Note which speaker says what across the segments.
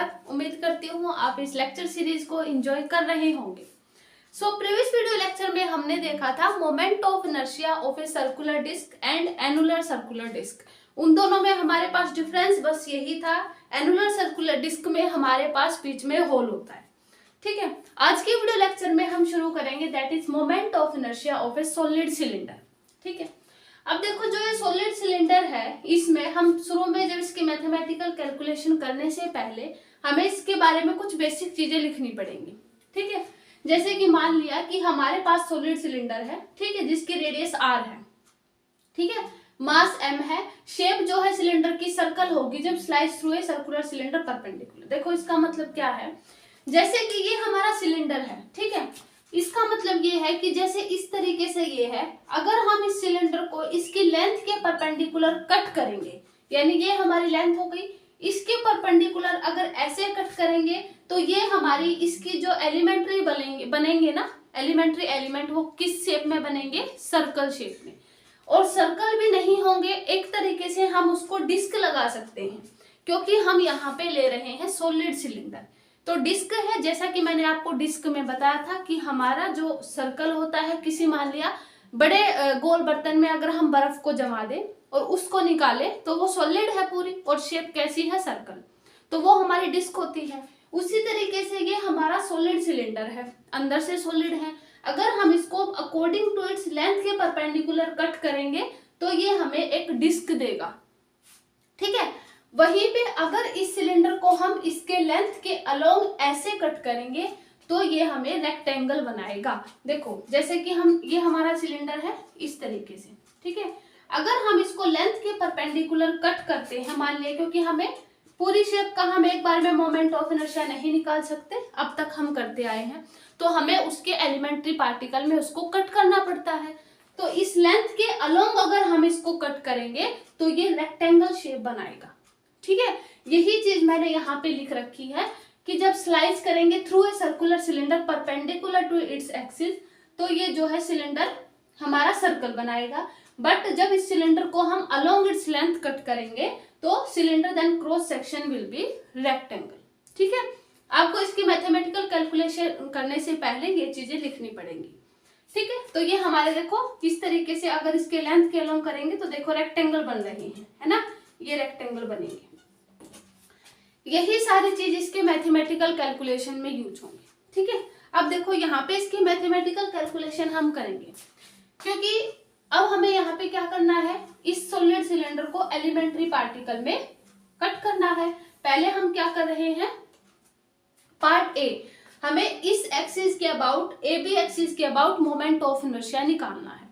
Speaker 1: स्वागत। उम्मीद करती हूँ आप इस लेक्चर सीरीज को एंजॉय कर रहे होंगे। प्रीवियस वीडियो लेक्चर में हमने देखा था moment of inertia of a circular disc and annular circular disc. उन दोनों में हमारे पास डिफरेंस बस यही था, एनुलर सर्कुलर डिस्क में हमारे पास बीच में होल होता है। ठीक है, आज की वीडियो लेक्चर में हम शुरू करेंगे that is moment of inertia of A solid cylinder. ठीक है, अब देखो जो ये सॉलिड सिलेंडर है, इसमें हम शुरू में जब इसकी मैथमेटिकल कैलकुलेशन करने से पहले हमें इसके बारे में कुछ बेसिक चीजें लिखनी पड़ेंगी। ठीक है, जैसे कि मान लिया कि हमारे पास सॉलिड सिलेंडर है, ठीक है, जिसकी रेडियस r है, ठीक है, मास m है, शेप जो है सिलेंडर की सर्कल होगी जब slice through a circular cylinder perpendicular. देखो इसका मतलब क्या है, जैसे कि ये हमारा सिलेंडर है, ठीक है, इसका मतलब ये है कि जैसे इस तरीके से ये है, अगर हम इस सिलेंडर को इसकी लेंथ के परपेंडिकुलर कट करेंगे, यानी ये हमारी लेंथ हो गई, इसके परपेंडिकुलर अगर ऐसे कट करेंगे तो ये हमारी इसकी जो एलिमेंट्री बनेंगे ना, एलिमेंट्री एलिमेंट वो किस शेप में बनेंगे, सर्कल शेप में। और सर्कल भी नहीं होंगे, एक तरीके से हम उसको डिस्क लगा सकते हैं, क्योंकि हम यहाँ पे ले रहे हैं सॉलिड सिलेंडर। तो डिस्क है, जैसा कि मैंने आपको डिस्क में बताया था कि हमारा जो सर्कल होता है, किसी मान लिया बड़े गोल बर्तन में अगर हम बर्फ को जमा दें और उसको निकाले तो वो सॉलिड है पूरी और शेप कैसी है, सर्कल, तो वो हमारी डिस्क होती है। उसी तरीके से ये हमारा सॉलिड सिलेंडर है, अंदर से सॉलिड है, अगर हम इसको अकॉर्डिंग टू इट्स लेंथ के परपेंडिकुलर कट करेंगे तो ये हमें एक डिस्क देगा। ठीक है, वहीं पे अगर इस सिलेंडर को हम इसके लेंथ के अलोंग ऐसे कट करेंगे तो ये हमें रेक्टेंगल बनाएगा। देखो जैसे कि ये हमारा सिलेंडर है इस तरीके से, ठीक है, अगर हम इसको लेंथ के परपेंडिकुलर कट करते हैं, मान लिया, क्योंकि हमें पूरी शेप का हम एक बार में मोमेंट ऑफ इनर्शिया नहीं निकाल सकते, अब तक हम करते आए हैं, तो हमें उसके एलिमेंट्री पार्टिकल में उसको कट करना पड़ता है। तो इस लेंथ के अलोंग अगर हम इसको कट करेंगे तो ये रेक्टेंगल शेप बनाएगा। ठीक है, यही चीज मैंने यहाँ पे लिख रखी है कि जब स्लाइस करेंगे through a circular cylinder perpendicular to its axis तो ये जो है सिलेंडर हमारा सर्कल बनाएगा, बट जब इस सिलेंडर को हम अलोंग इट्स लेंथ कट करेंगे तो cylinder then cross section will be rectangle. ठीक है, आपको इसकी मैथमेटिकल कैलकुलेशन करने से पहले ये चीजें लिखनी पड़ेंगी। ठीक है, तो ये हमारे देखो इस तरीके से अगर इसके लेंथ के अलोंग करेंगे तो देखो रेक्टेंगल बन रहे हैं, है ना, ये रेक्टेंगल बनेंगे। यही सारी चीज इसके मैथमेटिकल कैलकुलेशन में यूज होंगी। ठीक है, अब देखो यहाँ पे इसकी मैथमेटिकल कैलकुलेशन हम करेंगे, क्योंकि अब हमें यहाँ पे क्या करना है, इस सॉलिड सिलेंडर को एलिमेंट्री पार्टिकल में कट करना है। पहले हम क्या कर रहे हैं, पार्ट ए, हमें इस एक्सिस के अबाउट, ए बी एक्सिस के अबाउट मोमेंट ऑफ इनर्शिया निकालना है।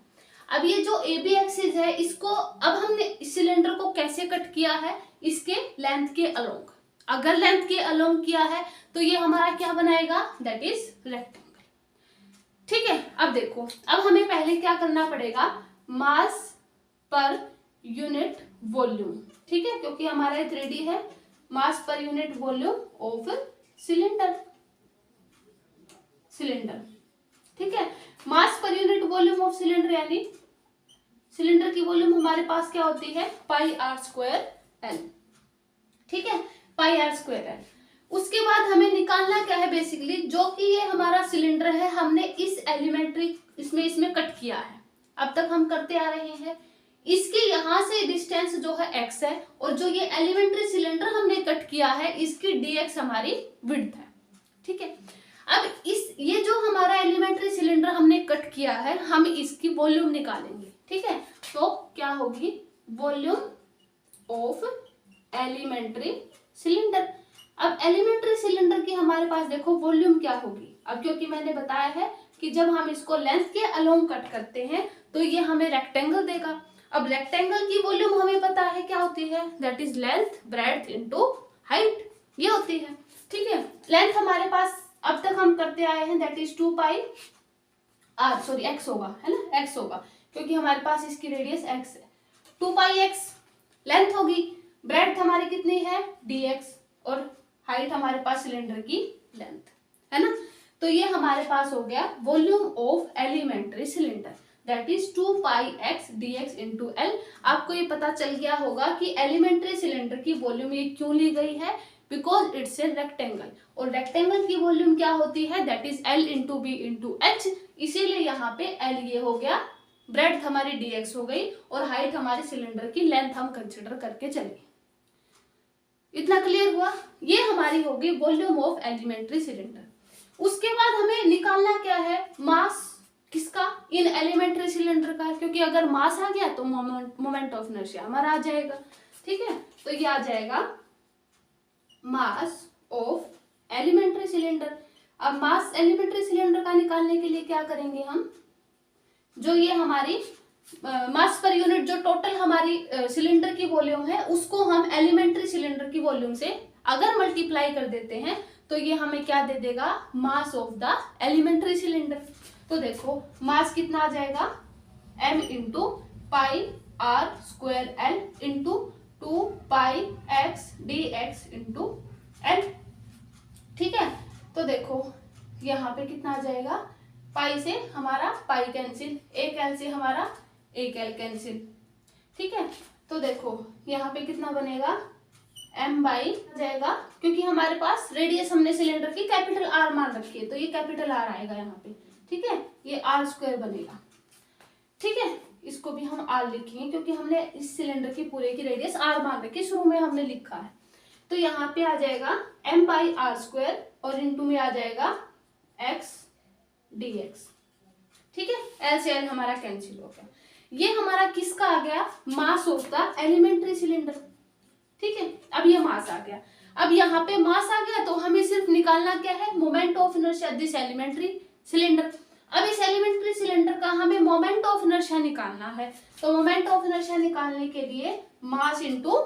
Speaker 1: अब ये जो ए बी एक्सिस है, इसको अब हमने इस सिलेंडर को कैसे कट किया है, इसके लेंथ के अलोंग। अगर लेंथ के अलोंग किया है तो ये हमारा क्या बनाएगा, दैट इज रेक्टेंगल। ठीक है, अब देखो, अब हमें पहले क्या करना पड़ेगा, मास पर यूनिट वॉल्यूम। ठीक है, क्योंकि हमारा 3D है, mass per unit volume of cylinder. ठीक है, mass per unit volume of cylinder, यानी सिलेंडर की वॉल्यूम हमारे पास क्या होती है, पाई आर स्क्वायर एल। ठीक है, पाई आर स्क्वायर एल। उसके बाद हमें निकालना क्या है, बेसिकली जो कि ये हमारा सिलेंडर है, हमने इस एलिमेंट्री इसमें कट किया है, अब तक हम करते आ रहे हैं, इसके यहाँ से डिस्टेंस जो है x है, और जो ये एलिमेंट्री सिलेंडर हमने कट किया है इसकी dx हमारी विड्थ है। ठीक है, अब ये जो हमारा एलिमेंट्री सिलेंडर हमने कट किया है, हम इसकी वॉल्यूम निकालेंगे। ठीक है, तो क्या होगी, वॉल्यूम ऑफ एलिमेंट्री सिलेंडर। अब एलिमेंट्री सिलेंडर की हमारे पास देखो वॉल्यूम क्या होगी, अब क्योंकि मैंने बताया है कि जब हम इसको लेंथ के अलोंग कट करते हैं तो ये हमें रेक्टेंगल देगा। अब रेक्टेंगल की वॉल्यूम हमें पता है क्या होती है, that is length breadth into height, ये होती है। ठीक है, लेंथ हमारे पास अब तक हम करते आए हैं, that is 2 pi r, sorry x होगा, है ना, एक्स होगा, क्योंकि हमारे पास इसकी रेडियस एक्स है, 2 पाई एक्स लेंथ होगी, ब्रेड्थ हमारी कितनी है, dx, और हाइट हमारे पास सिलेंडर की लेंथ है ना। तो ये हमारे पास हो गया volume of elementary cylinder, that is 2 pi x dx into l. आपको ये पता चल गया होगा कि एलिमेंट्री सिलेंडर की वॉल्यूम ये क्यों ली गई है, बिकॉज इट्स ए रेक्टेंगल, और रेक्टेंगल की वॉल्यूम क्या होती है, that is L into b into h, इसीलिए यहाँ पे L ये हो गया, ब्रेड्थ हमारी dx हो गई, और हाइट हमारे सिलेंडर की लेंथ हम कंसिडर करके चले। इतना क्लियर हुआ? ये हमारी होगी वॉल्यूम ऑफ एलिमेंट्री सिलेंडर। उसके बाद हमें निकालना क्या है, मास किसका, इन एलिमेंट्री सिलेंडर का, क्योंकि अगर मास आ गया तो मोमेंट ऑफ इनर्शिया हमारा आ जाएगा। ठीक है, तो ये आ जाएगा मास ऑफ एलिमेंट्री सिलेंडर। अब मास एलिमेंट्री सिलेंडर का निकालने के लिए क्या करेंगे हम, जो ये हमारी मास पर यूनिट जो टोटल हमारी सिलेंडर की वॉल्यूम है, उसको हम एलिमेंट्री सिलेंडर की वॉल्यूम से अगर मल्टीप्लाई कर देते हैं तो ये हमें क्या दे देगा, mass of the elementary cylinder. तो देखो मास कितना आ जाएगा, m into pi r square l into 2 pi x d x into l. ठीक है, तो देखो यहाँ पे कितना आ जाएगा, पाई से हमारा पाई कैंसिल, एक एल से हमारा एक एल कैंसिल। ठीक है, तो देखो यहाँ पे कितना बनेगा, m बाई जाएगा, क्योंकि हमारे पास रेडियस हमने सिलेंडर की कैपिटल R मान रखी है, तो ये कैपिटल R आएगा यहाँ पे। ठीक है, ये R स्क्वायर बनेगा। ठीक है, इसको भी हम R लिखेंगे क्योंकि हमने इस सिलेंडर की पूरे की रेडियस R मान रखी, शुरू में हमने लिखा है। तो यहाँ पे आ जाएगा m बाई आर स्क्वायर, और इंटू में आ जाएगा x dx। ठीक है, L से L हमारा कैंसिल हो गया। ये हमारा किसका आ गया, mass of the elementary cylinder. ठीक है, अब ये मास आ गया। अब यहाँ पे मास आ गया तो हमें सिर्फ निकालना क्या है, moment of inertia this elementary cylinder. अब इस एलिमेंट्री सिलेंडर का हमें मोमेंट ऑफ इनर्शिया निकालना है, तो मोमेंट ऑफ इनर्शिया निकालने के लिए मास इंटू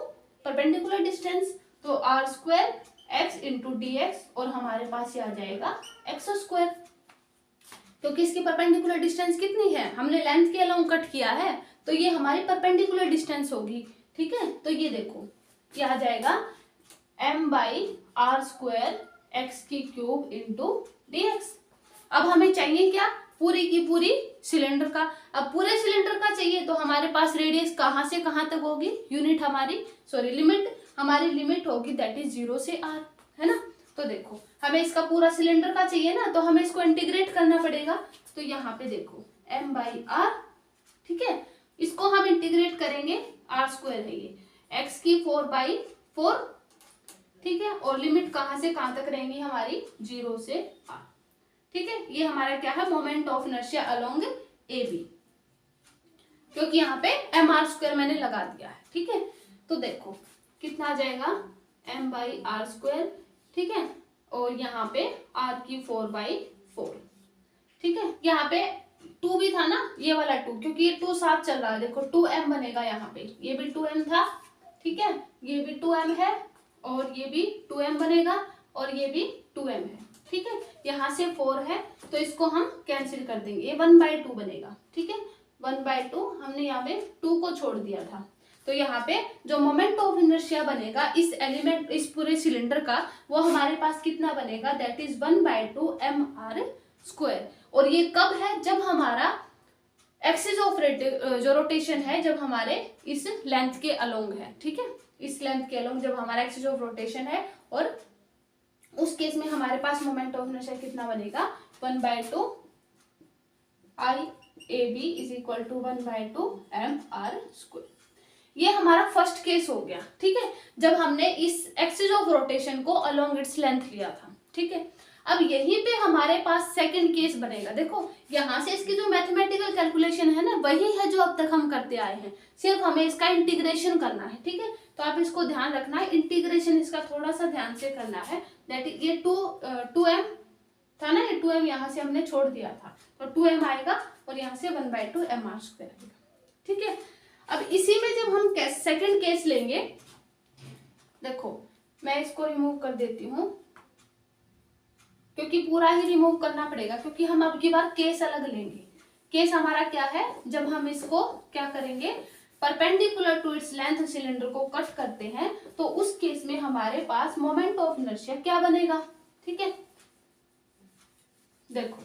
Speaker 1: परपेंडिकुलर डिस्टेंस, तो r square x into d x, और हमारे पास ये आ जाएगा एक्स स्क्वायर, क्योंकि इसकी परपेंडिकुलर डिस्टेंस कितनी है, हमने लेंथ के अलोंग कट किया है, तो ये हमारी परपेंडिकुलर डिस्टेंस होगी। ठीक है, तो ये देखो ये आ जाएगा m by r square x की क्यूब इंटू डी एक्स। अब हमें चाहिए क्या, पूरी की पूरी सिलेंडर का। अब पूरे सिलेंडर का चाहिए तो हमारे पास रेडियस कहाँ से कहाँ तक होगी, यूनिट हमारी लिमिट हमारी लिमिट होगी दैट इज 0 से r, है ना। तो देखो हमें इसका पूरा सिलेंडर का चाहिए ना, तो हमें इसको इंटीग्रेट करना पड़ेगा। तो यहाँ पे देखो m बाई आर, ठीक है, इसको हम इंटीग्रेट करेंगे, r स्क्वायर है ये, x की 4/4, ठीक है, और लिमिट कहाँ से कहाँ तक रहेंगी हमारी, 0 से r। ठीक है, ये हमारा क्या है, moment of inertia along a b, क्योंकि यहाँ पे एम आर स्क्वायर मैंने लगा दिया है। ठीक है, तो देखो कितना आ जाएगा, m बाई आर स्क्वायर, ठीक है, और यहाँ पे r की 4/4। ठीक है, यहाँ पे 2 भी था ना, ये वाला 2, क्योंकि ये 2 साथ चल रहा है, देखो 2m बनेगा यहाँ पे, ये भी 2m था, ठीक है, ये भी 2m है, और ये भी 2m बनेगा, और ये भी 2m है। ठीक है, यहाँ से 4 है तो इसको हम कैंसिल कर देंगे, ये 1/2 बनेगा। ठीक है, 1/2 हमने यहाँ पे 2 को छोड़ दिया था, तो यहाँ पे जो मोमेंट ऑफ इनर्शिया बनेगा इस एलिमेंट, इस पूरे सिलेंडर का, वो हमारे पास कितना बनेगा, दैट इज 1/2 mr स्क्वायर। और ये कब है, जब हमारा एक्सिस ऑफ जो रोटेशन है, जब हमारे इस लेंथ के अलोंग है। ठीक है, इस लेंथ के अलोंग जब हमारा एक्सिस ऑफ रोटेशन है, और उस केस में हमारे पास मोमेंट ऑफ इनर्शिया कितना बनेगा, 1/2 I AB is equal to 1/2 mr square. ये हमारा फर्स्ट केस हो गया। ठीक है, जब हमने इस एक्सिस ऑफ रोटेशन को अलोंग इट्स लेंथ लिया था। ठीक है, अब यहीं पे हमारे पास सेकंड केस बनेगा। देखो यहाँ से इसकी जो मैथमेटिकल कैलकुलेशन है ना, वही है जो अब तक हम करते आए हैं, सिर्फ हमें इसका इंटीग्रेशन करना है। ठीक है, तो आप इसको ध्यान रखना है, इंटीग्रेशन इसका थोड़ा सा ध्यान से करना है। दैट ये 2m था ना, ये 2m यहाँ से हमने छोड़ दिया था, तो 2m आएगा, और यहाँ से 1/2 mr स्क्वायर आएगा। ठीक है, अब इसी में जब हम सेकंड केस लेंगे, देखो मैं इसको रिमूव कर देती हूँ, क्योंकि पूरा ही रिमूव करना पड़ेगा, क्योंकि हम अब की बार केस अलग लेंगे। केस हमारा क्या है, जब हम इसको क्या करेंगे, perpendicular to its length cylinder को कट करते हैं, तो उस केस में हमारे पास मोमेंट ऑफ इनर्शिया क्या बनेगा। ठीक है, देखो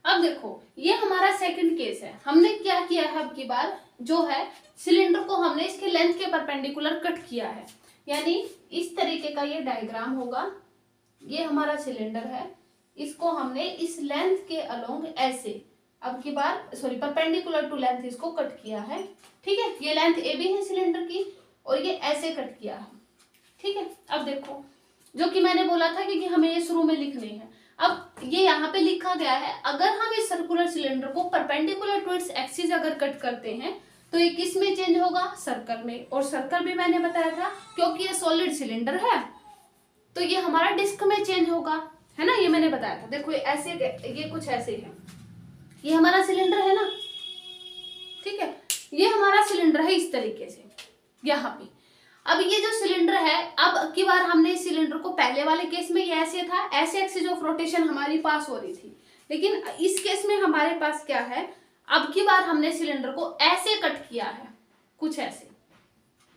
Speaker 1: अब देखो ये हमारा सेकंड केस है। हमने क्या किया है, अब की बार जो है सिलेंडर को हमने इसके लेंथ के परपेंडिकुलर कट किया है। यानी इस तरीके का ये डायग्राम होगा। ये हमारा सिलेंडर है, इसको हमने इस लेंथ के अलोंग ऐसे अब की बार परपेंडिकुलर टू लेंथ इसको कट किया है। ठीक है, ये लेंथ ए बी है सिलेंडर की और ये ऐसे कट किया है। ठीक है, अब देखो जो कि मैंने बोला था क्योंकि हमें ये शुरू में लिखने हैं। अब ये यहाँ पे लिखा गया है, अगर हम इस सर्कुलर सिलेंडर को परपेंडिकुलर टू इट्स एक्सिस अगर कट करते हैं तो ये किस में चेंज होगा, सर्कल में। और सर्कल भी मैंने बताया था क्योंकि ये सॉलिड सिलेंडर है तो ये हमारा डिस्क में चेंज होगा, है ना, ये मैंने बताया था। देखो ये ऐसे, ये कुछ ऐसे है, ये हमारा सिलेंडर है ना, ठीक है, ये हमारा सिलेंडर है इस तरीके से यहाँ पे। अब ये जो सिलेंडर है, अब की बार हमने इस सिलेंडर को, पहले वाले केस में ये ऐसे था, ऐसे एक्सिस ऑफ रोटेशन हमारी पास हो रही थी, लेकिन इस केस में हमारे पास क्या है, अब की बार हमने सिलेंडर को ऐसे कट किया है, कुछ ऐसे,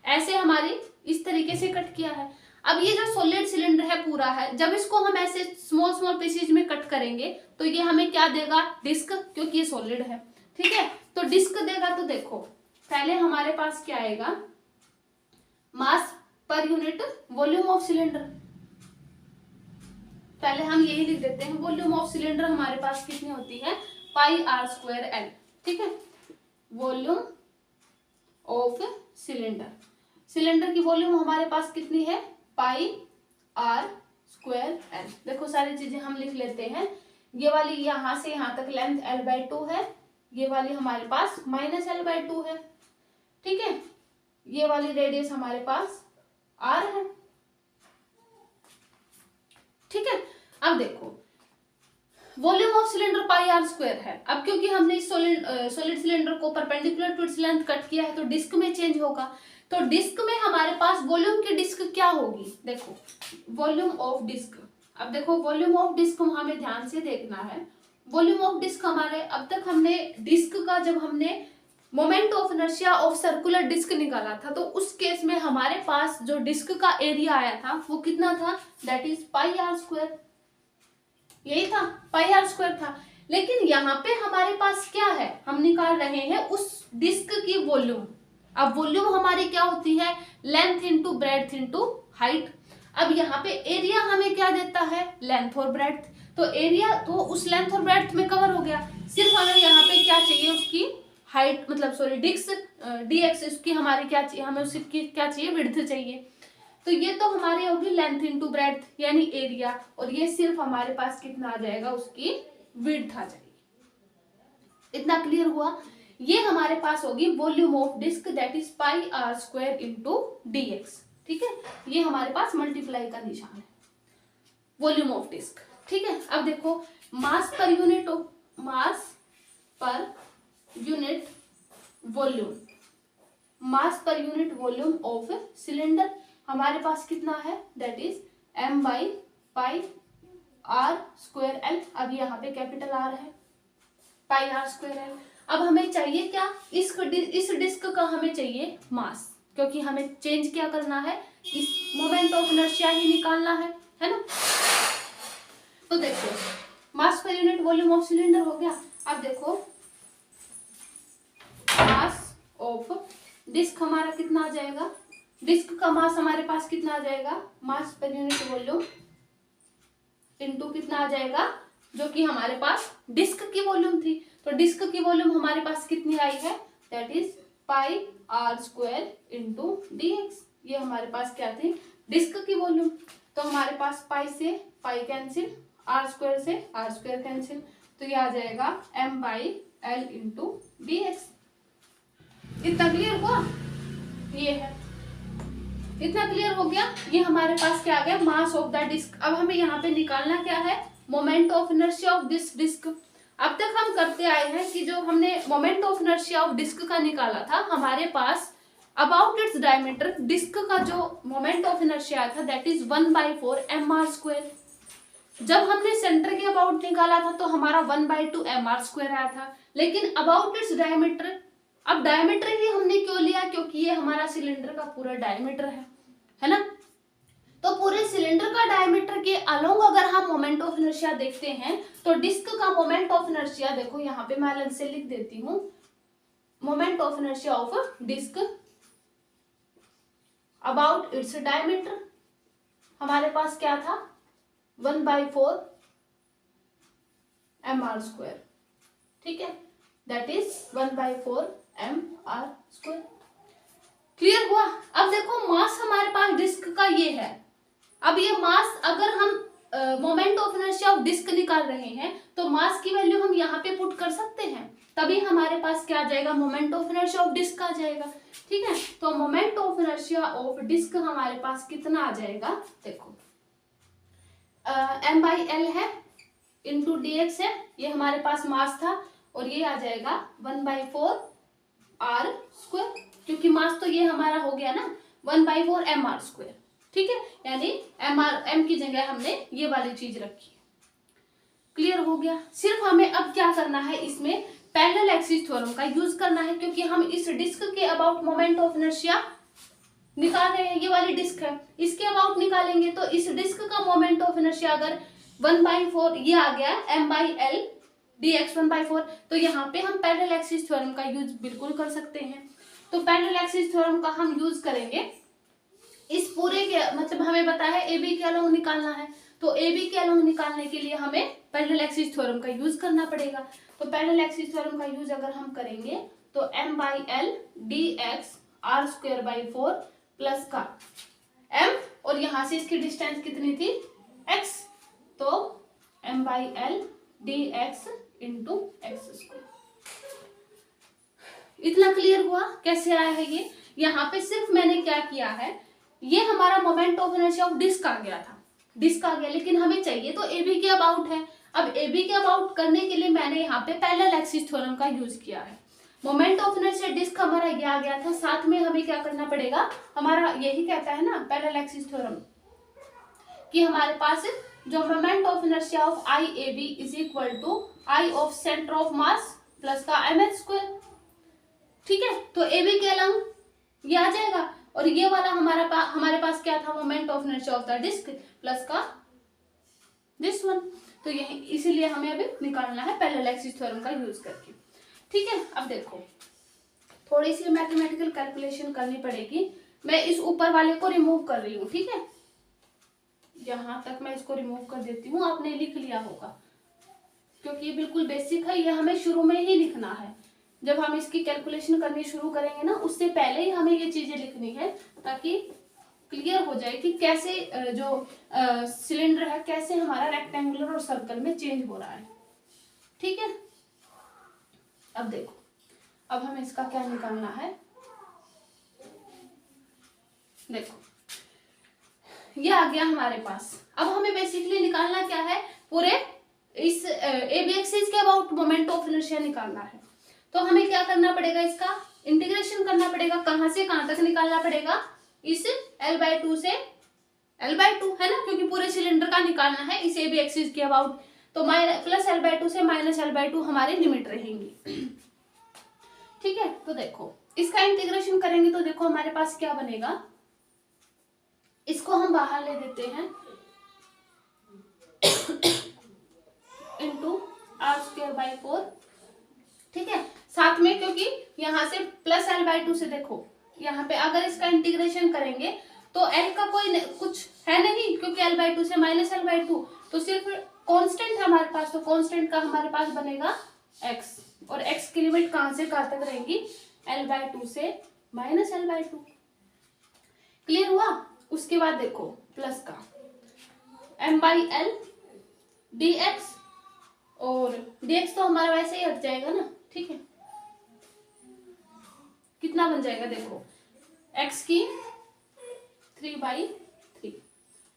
Speaker 1: ऐसे हमारी इस तरीके से कट किया है। अब ये जो सॉलिड सिलेंडर है पूरा है, जब इसको हम ऐसे स्मॉल स्मॉल पीसेज में कट करेंगे तो ये हमें क्या देगा, डिस्क, क्योंकि ये सॉलिड है। ठीक है, तो डिस्क देगा। तो देखो पहले हमारे पास क्या आएगा, मास per unit volume of cylinder. पहले हम यही लिख देते हैं, वॉल्यूम ऑफ सिलेंडर हमारे पास कितनी होती है, पाई आर स्क्वायर एल। ठीक है, वॉल्यूम ऑफ सिलेंडर, सिलेंडर की वॉल्यूम हमारे पास कितनी है, पाई आर स्क्वायर एल। देखो सारी चीजें हम लिख लेते हैं। ये वाली यहां से यहां तक लेंथ l/2 है, ये वाली हमारे पास -l/2 है। ठीक है, ये वाली रेडियस हमारे पास r है। ठीक है, अब देखो volume of cylinder pi r square है। अब क्योंकि हमने इस सॉलिड सिलेंडर को perpendicular to its length cut किया है तो डिस्क में चेंज होगा। तो डिस्क में हमारे पास वॉल्यूम की डिस्क क्या होगी, देखो वॉल्यूम ऑफ डिस्क। अब देखो वॉल्यूम ऑफ डिस्क हमें ध्यान से देखना है। वॉल्यूम ऑफ डिस्क हमारे, अब तक हमने डिस्क का, जब हमने moment of inertia of circular disc निकाला था तो उस केस में हमारे पास जो डिस्क का एरिया आया था वो कितना था, that is pi r square, यही था, पाई आर स्क्वायर था। लेकिन यहाँ पे हमारे पास क्या है, हम निकाल रहे हैं उस डिस्क की वॉल्यूम। अब वॉल्यूम हमारी क्या होती है, length into breadth into height. अब यहाँ पे एरिया हमें क्या देता है, लेंथ और ब्रेड्थ। तो एरिया तो उस लेंथ और ब्रेड्थ में कवर हो गया, सिर्फ हमें यहाँ पे क्या चाहिए, उसकी हाइट, मतलब सॉरी डी एक्सिस की हमारी क्या चाहिए, हमें उसकी क्या चाहिए, विड्थ चाहिए। तो ये तो हमारी होगी लेंथ इंटू ब्रेड्थ यानी एरिया, और ये सिर्फ हमारे पास कितना आ जाएगा, उसकी विड्थ आ जाएगी। इतना क्लियर हुआ। ये हमारे पास होगी volume of disc, that is pi r square into d x. ठीक है, ये हमारे पास मल्टीप्लाई का निशान है, वॉल्यूम ऑफ डिस्क। ठीक है, अब देखो मास per unit of, mass per unit volume, mass per unit volume of cylinder हमारे पास कितना है, that is m by pi r square l. अब यहाँ पे कैपिटल आर है, पाई आर स्क्वायर एल। अब हमें चाहिए क्या, इस डिस्क का हमें चाहिए मास, क्योंकि हमें चेंज क्या करना है, इस मोमेंट ऑफ इनर्शिया ही निकालना है ना। तो देखो मास per unit volume of cylinder हो गया। अब देखो मास ऑफ डिस्क हमारा कितना आ जाएगा, डिस्क का मास हमारे पास कितना आ जाएगा, मास पर यूनिट वॉल्यूम इनटू कितना आ जाएगा, जो कि हमारे पास डिस्क की वॉल्यूम थी। तो डिस्क की वॉल्यूम हमारे पास कितनी आई है, that is pi r square into d x. ये हमारे पास क्या थी, डिस्क की वॉल्यूम। तो हमारे पास पाई से पाई कैंसिल, आर स्क्वायर से आर स्क्वायर कैंसिल, तो ये आ जाएगा m by l into d x. इतना क्लियर हुआ, ये है, इतना क्लियर हो गया। ये हमारे पास क्या आ गया, मास ऑफ द डिस्क। अब हमें यहाँ पे निकालना क्या है, moment of inertia of this disc. अब तक हम करते आए हैं कि जो हमने moment of inertia of disc का निकाला था, हमारे पास अबाउट इट्स डायमीटर डिस्क का जो मोमेंट ऑफ इनर्शिया था दैट इज 1/4 mr स्क्वायर। जब हमने सेंटर के अबाउट निकाला था तो हमारा 1/2 mr स्क्वायर आया था, लेकिन अबाउट इट्स डायमीटर, अब डायमीटर ही हमने क्यों लिया, क्योंकि ये हमारा सिलेंडर का पूरा डायमीटर है ना। तो पूरे सिलेंडर का डायमीटर के अलोंग अगर हम मोमेंट ऑफ इनर्शिया देखते हैं तो डिस्क का मोमेंट ऑफ इनर्शिया, देखो यहाँ पे मैं अलग से लिख देती हूँ, moment of inertia of disc about its diameter हमारे पास क्या था 1/4 mr², ठीक है, दैट इज 1/4 mr²। क्लियर हुआ। अब देखो मास हमारे पास डिस्क का ये है। अब ये मास अगर हम moment of inertia of disc निकाल रहे हैं तो मास की वैल्यू हम यहाँ पे पुट कर सकते हैं, तभी हमारे पास क्या आ जाएगा, moment of inertia of disc आ जाएगा। ठीक है, तो moment of inertia of disc हमारे पास कितना आ जाएगा, देखो m/l है इंटू dx है, ये हमारे पास मास था, और ये आ जाएगा 1/4 r², क्योंकि मास तो ये हमारा हो गया ना 1/4 mr²। ठीक है, यानी m की जगह हमने ये वाली चीज रखी। क्लियर हो गया। सिर्फ हमें अब क्या करना है, इसमें पैरेलल एक्सिस थ्योरम का यूज करना है, क्योंकि हम इस डिस्क के अबाउट मोमेंट ऑफ इनर्शिया निकाल रहे हैं। ये वाली डिस्क है, इसके अबाउट निकालेंगे तो इस डिस्क का मोमेंट ऑफ इनर्शिया अगर 1/4 ये आ गया m/l dx 1/4, तो यहाँ पे हम पैरेलल एक्सिस थ्योरम का यूज बिल्कुल कर सकते हैं। तो पैरेलल एक्सिस थ्योरम का हम यूज करेंगे इस पूरे के, मतलब हमें पता है ए बी के अलोंग निकालना है, तो ए बी के अलोंग निकालने के लिए हमें पैरेलल एक्सिस थ्योरम का यूज करना पड़ेगा। तो पैरेलल एक्सिस थ्योरम का यूज अगर हम करेंगे तो m/l dx r²/4 प्लस का m, और यहां से इसकी डिस्टेंस कितनी थी x, तो m/l dx इंटू x²। इतना क्लियर हुआ कैसे आया है ये। यहाँ पे सिर्फ मैंने क्या किया है, ये हमारा moment of inertia of disc आ गया था, डिस्क आ गया, लेकिन हमें चाहिए तो ए बी के अबाउट है। अब ए बी के अबाउट करने के लिए मैंने यहाँ पे पैरेलल एक्सिस थ्योरम का यूज किया है। मोमेंट ऑफ इनर्शिया डिस्क हमारा ये आ गया था, साथ में हमें क्या करना पड़ेगा, हमारा यही कहता है ना पैरेलल एक्सिस थ्योरम कि हमारे पास जो moment of inertia of I A B is equal to I of centre of mass plus का mh²। ठीक है, तो ए बी के अलंग ये आ जाएगा, और ये वाला हमारे पास क्या था, moment of inertia of the disc plus का दिस वन। तो यही इसीलिए हमें अभी निकालना है पैरेलल एक्सिस थ्योरम का यूज करके। ठीक है, अब देखो थोड़ी सी मैथमेटिकल कैलकुलेशन करनी पड़ेगी। मैं इस ऊपर वाले को रिमूव कर रही हूँ, ठीक है, यहां तक मैं इसको रिमूव कर देती हूँ, आपने लिख लिया होगा क्योंकि ये बिल्कुल बेसिक है, ये हमें शुरू में ही लिखना है। जब हम इसकी कैलकुलेशन करनी शुरू करेंगे ना, उससे पहले ही हमें ये चीजें लिखनी है, ताकि क्लियर हो जाए कि कैसे जो सिलेंडर है कैसे हमारा रेक्टेंगुलर और सर्कल में चेंज हो रहा है। ठीक है, अब देखो, अब हमें इसका क्या निकालना है, देखो ये आ गया हमारे पास। अब हमें बेसिकली निकालना क्या है, पूरे इस ए बी एक्सिस के अबाउट मोमेंट ऑफ इनर्शिया निकालना है। तो हमें क्या करना पड़ेगा, इसका इंटीग्रेशन करना पड़ेगा। कहां से कहां तक निकालना पड़ेगा, इस l/2 से l/2 है ना, क्योंकि पूरे सिलेंडर का निकालना है इस ए बी एक्सिस के अबाउट, तो प्लस l/2 से माइनस l/2 हमारी लिमिट रहेंगी। ठीक है, तो देखो इसका इंटीग्रेशन करेंगे तो देखो हमारे पास क्या बनेगा, इसको हम बाहर ले देते हैं इंटू r²/4। ठीक है, साथ में क्योंकि यहाँ से प्लस l/2 से देखो यहाँ पे अगर इसका इंटीग्रेशन करेंगे तो l का कोई कुछ है नहीं, क्योंकि l/2 से माइनस l/2, तो सिर्फ कांस्टेंट है हमारे पास, तो कांस्टेंट का हमारे पास बनेगा x, और x की लिमिट कहां से कहां तक रहेंगी, l/2 से माइनस l/2। क्लियर हुआ। उसके बाद देखो प्लस का m/l dx, और dx तो हमारा वैसे ही हट जाएगा ना। ठीक है, कितना बन जाएगा, देखो x की 3/3।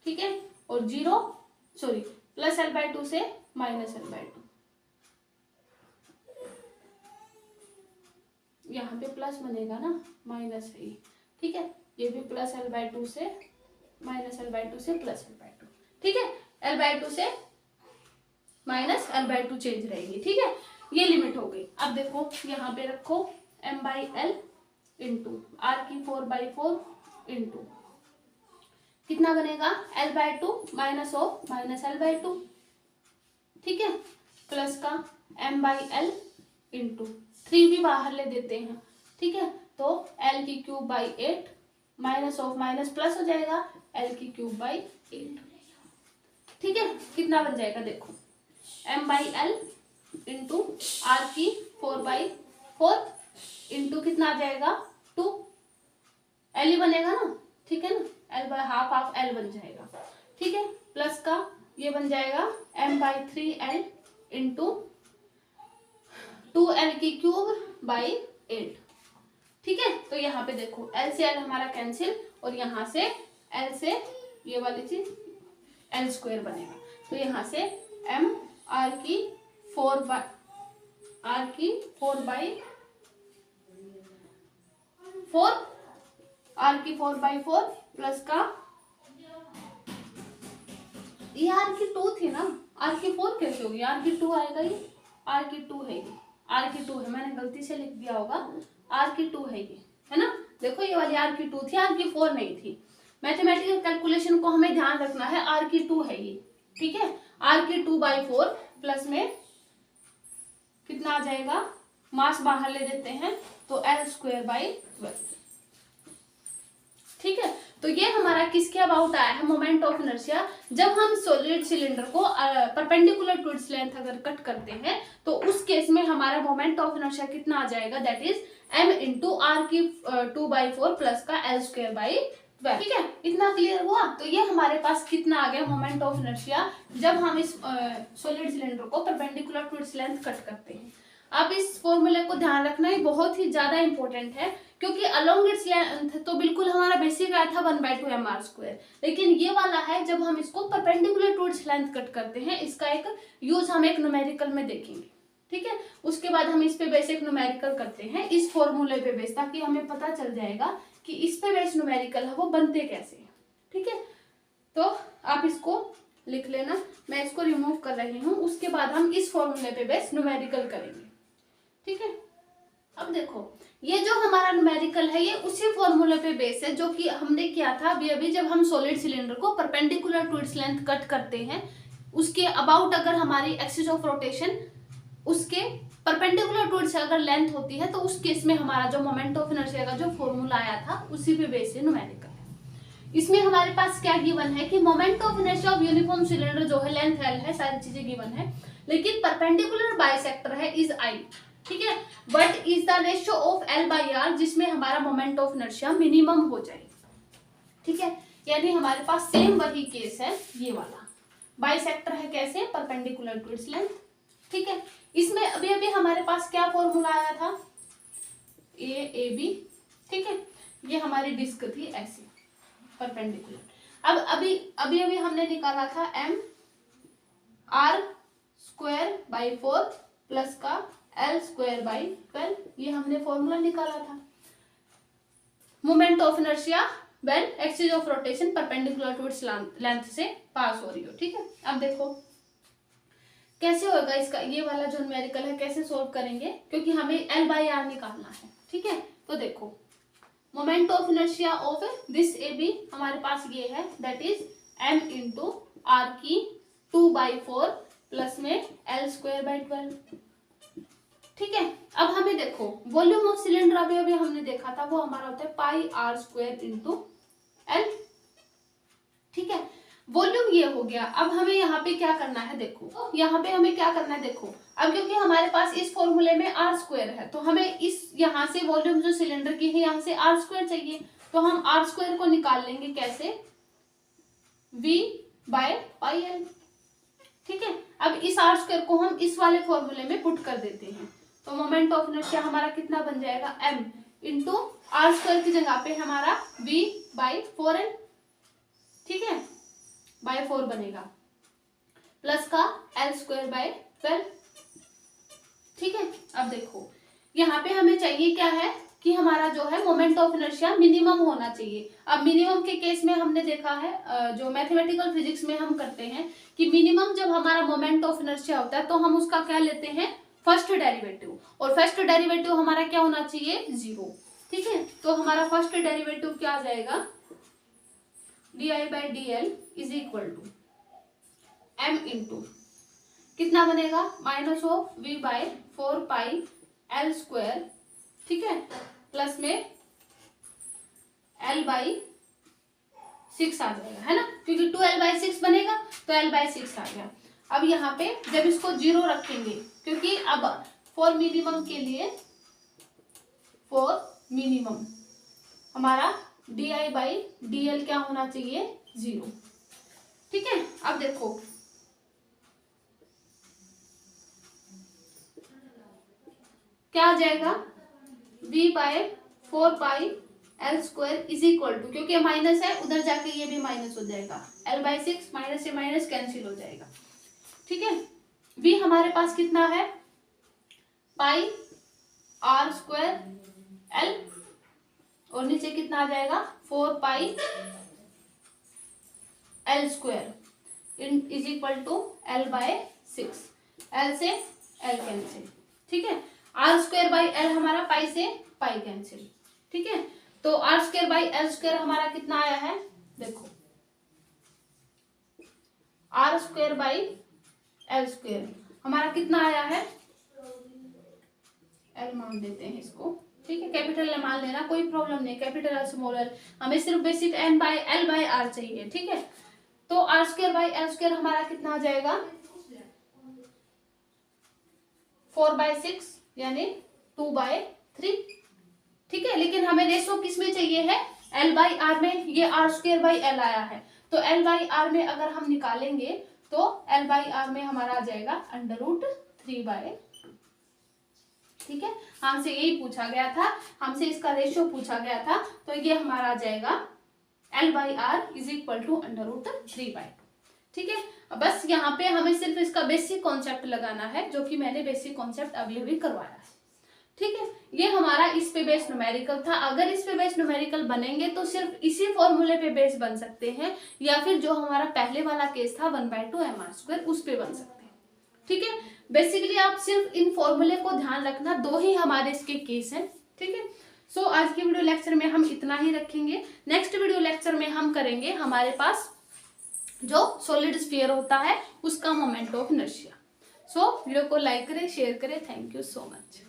Speaker 1: ठीक है, और प्लस l/2 से माइनस l/2, यहाँ पे प्लस बनेगा ना, माइनस है। ठीक है, ये भी प्लस l/2 से माइनस l/2 से प्लस l/2। ठीक है, l/2 से माइनस l/2 चेंज रहेगी। ठीक है, ये लिमिट हो गई। अब देखो यहाँ पे रखो m/l इंटू r की 4/4 इंटू कितना बनेगा, l/2 minus of minus l/2। ठीक है, प्लस का m/l इंटू 3 भी बाहर ले देते हैं। ठीक है, तो l की क्यूब/8 माइनस ऑफ माइनस प्लस हो जाएगा, एल की क्यूब बाई 8। ठीक है, कितना बन जाएगा देखो, m by l into r की 4/4 इंटू कितना आ जाएगा 2, एल ही बनेगा ना, ठीक है ना, L by half half L बन जाएगा। ठीक है, प्लस का ये बन जाएगा m/3l इंटू 2l की क्यूब बाई 8। ठीक है, तो यहाँ पे देखो l से l हमारा कैंसिल और यहाँ से l से ये वाली चीज l स्क्वायर बनेगा, तो यहाँ से m r की 4/4 r की 4/4 प्लस का ये r की 2 थी ना, r की 4 कैसे होगी, r की 2 आएगा, ये r की 2 है, ये r की 2 है, मैंने गलती से लिख दिया होगा, r की 2 है ये, है ना। देखो ये वाली r की 2 थी, r की 4 नहीं थी। मैथमेटिकल कैलकुलेशन को हमें ध्यान रखना है, r की 2 है ये, ठीक है। r की 2/4 प्लस में कितना आ जाएगा, मास बाहर ले देते हैं तो l²/12। ठीक है, तो ये हमारा किसके अबाउट आया है, मोमेंट ऑफ इनर्शिया। जब हम सॉलिड सिलेंडर को परपेंडिकुलर टू इट्स लेंथ अगर कट करते हैं तो उस केस में हमारा मोमेंट ऑफ इनर्शिया कितना आ जाएगा, that is m into r की 2/4 प्लस का l²/12। ठीक है, इतना क्लियर हुआ। तो ये हमारे पास कितना आ गया मोमेंट ऑफ इनर्शिया जब हम इस सॉलिड सिलेंडर को perpendicular to its length cut करते हैं। अब इस फॉर्मूले को ध्यान रखना, ये बहुत ही ज्यादा इंपॉर्टेंट है, क्योंकि अलोंग इट्स लेंथ तो बिल्कुल हमारा बेसिक आया था 1/2 mr², लेकिन ये वाला है जब हम इसको perpendicular to its length cut करते हैं, इसका एक यूज हम एक न्यूमेरिकल में देखेंगे। ठीक है, उसके बाद हम इस पे बेसिक न्यूमेरिकल करते हैं इस फॉर्मूले पे बेस, ताकि हमें पता चल जाएगा कि इस पे बेस न्यूमेरिकल है वो बनते कैसे हैं। ठीक है, तो आप इसको लिख लेना, मैं इसको रिमूव कर रही हूँ, उसके बाद हम इस फॉर्मूले पे बेस न्यूमेरिकल करेंगे। ठीक है, अब देखो ये जो हमारा न्यूमेरिकल है ये उसी फॉर्मूले पे बेस है जो कि हमने किया था अभी जब हम सॉलिड सिलेंडर को perpendicular to its length cut करते हैं, उसके अबाउट अगर हमारी एक्सिस ऑफ रोटेशन उसके परपेंडिकुलर टू इट्स अगर लेंथ होती है तो उस केस में हमारा जो मोमेंट ऑफ इनर्शिया का जो फॉर्मूला आया था उसी पे बेस है न्यूमेरिकल है। इसमें हमारे पास क्या गिवन है कि moment of inertia of uniform cylinder जो है लेंथ एल है, सारी चीजें गिवन है, लेकिन परपेंडिकुलर बाइसेक्टर है इज आई। ठीक है, but is the ratio of L/R जिसमें हमारा मोमेंट ऑफ इनर्शिया मिनिमम हो जाए। ठीक है, यानी हमारे पास सेम वही केस है, ये वाला बाइसेक्टर है कैसे, परपेंडिकुलर टू इट्स लेंथ। ठीक है, इसमें अभी हमारे पास क्या फॉर्मूला आया था, AB। ठीक है, ये हमारी डिस्क थी ऐसी परपेंडिकुलर। अब अभी हमने निकाला था mr²/4 प्लस का l²/12, ये हमने फॉर्मूला निकाला था moment of inertia when axis of rotation perpendicular to its length से पास हो रही हो। ठीक है, अब देखो कैसे होगा इसका, ये वाला जो न्यूमेरिकल है कैसे सोल्व करेंगे, क्योंकि हमें L/R निकालना है। ठीक है, तो देखो moment of inertia of this AB हमारे पास ये है, that is m into r की 2/4 प्लस में l²/12। ठीक है, अब हमें देखो वॉल्यूम ऑफ सिलेंडर अभी हमने देखा था, वो हमारा होता है πr² इंटू l। ठीक है, वॉल्यूम ये हो गया। अब हमें यहाँ पे क्या करना है, देखो यहाँ पे हमें क्या करना है, देखो अब क्योंकि हमारे पास इस फॉर्मूले में r² है तो हमें इस यहाँ से वॉल्यूम जो सिलेंडर की है यहाँ से r² चाहिए, तो हम r² को निकाल लेंगे कैसे, V/πl। ठीक है, अब इस r² को हम इस वाले फॉर्मूले में पुट कर देते हैं, तो मोमेंट ऑफ इनर्शिया हमारा कितना बन जाएगा, m इंटू r² की जगह पे हमारा V/4l। ठीक है, by4 बनेगा प्लस का l²/12। ठीक है, अब देखो यहाँ पे हमें चाहिए क्या है कि हमारा जो है मोमेंट ऑफ इनर्शिया मिनिमम होना चाहिए। अब मिनिमम के केस में हमने देखा है जो मैथमेटिकल फिजिक्स में हम करते हैं कि मिनिमम जब हमारा मोमेंट ऑफ इनर्शिया होता है तो हम उसका क्या लेते हैं, फर्स्ट डेरिवेटिव, और फर्स्ट डेरिवेटिव हमारा क्या होना चाहिए, 0। ठीक है, तो हमारा फर्स्ट डेरिवेटिव क्या आ जाएगा, di/dl is equal to m into कितना बनेगा, -V/4πl²। ठीक है, प्लस में L/6 आ जाएगा, है ना, क्योंकि 2L/6 बनेगा तो L/6 आ गया। अब यहाँ पे जब इसको 0 रखेंगे, क्योंकि अब फॉर मिनिमम के लिए, फॉर मिनिमम हमारा DI/DL क्या होना चाहिए, 0। ठीक है, अब देखो क्या आ जाएगा, V/4πL² इज इक्वल टू, क्योंकि माइनस है उधर जाके ये भी माइनस हो जाएगा, L/6 माइनस से माइनस कैंसिल हो जाएगा। ठीक है, V हमारे पास कितना है, πr² L, और नीचे कितना आ जाएगा, 4πL² is equal to L/6, L से L कैंसिल। ठीक है, R²/L हमारा पाई से पाई कैंसिल। ठीक है, तो R²/L² हमारा कितना आया है, देखो R²/L² हमारा कितना आया है, L मान देते हैं इसको। ठीक है, कैपिटल L मान लेना, कोई प्रॉब्लम नहीं, कैपिटल L स्मॉल l, हमें सिर्फ बेसिक L/R चाहिए। ठीक है, तो R²/L² हमारा कितना आ जाएगा, 4/6 यानी 2/3। ठीक है, लेकिन हमें रेशो किस में चाहिए है, L/R में। ये R²/L आया है, तो L/R में अगर हम निकालेंगे तो L/R में हमारा आ जाएगा √3/2। ठीक है, हमसे यही पूछा गया था, हमसे इसका रेशियो पूछा गया था, तो ये हमारा आ जाएगा L/R इज इक्वल टू √3/2। ठीक है, बस यहाँ पे हमें सिर्फ इसका बेसिक कॉन्सेप्ट लगाना है, जो कि मैंने बेसिक कॉन्सेप्ट अभी करवाया है। ठीक है, ये हमारा इस पे बेस्ड न्यूमेरिकल था। अगर इस पे बेस्ड न्यूमेरिकल बनेंगे तो सिर्फ इसी फॉर्मूले पे बेस बन सकते हैं, या फिर जो हमारा पहले वाला केस था 1/2 mr², उस पे बन सकते हैं। ठीक है, बेसिकली आप सिर्फ इन फॉर्मूले को ध्यान रखना, 2 ही हमारे इसके केस हैं। ठीक है, सो आज के वीडियो लेक्चर में हम इतना ही रखेंगे। नेक्स्ट वीडियो लेक्चर में हम करेंगे हमारे पास जो सॉलिड स्फीयर होता है उसका moment of inertia. So video को लाइक करें, शेयर करें। Thank you so much.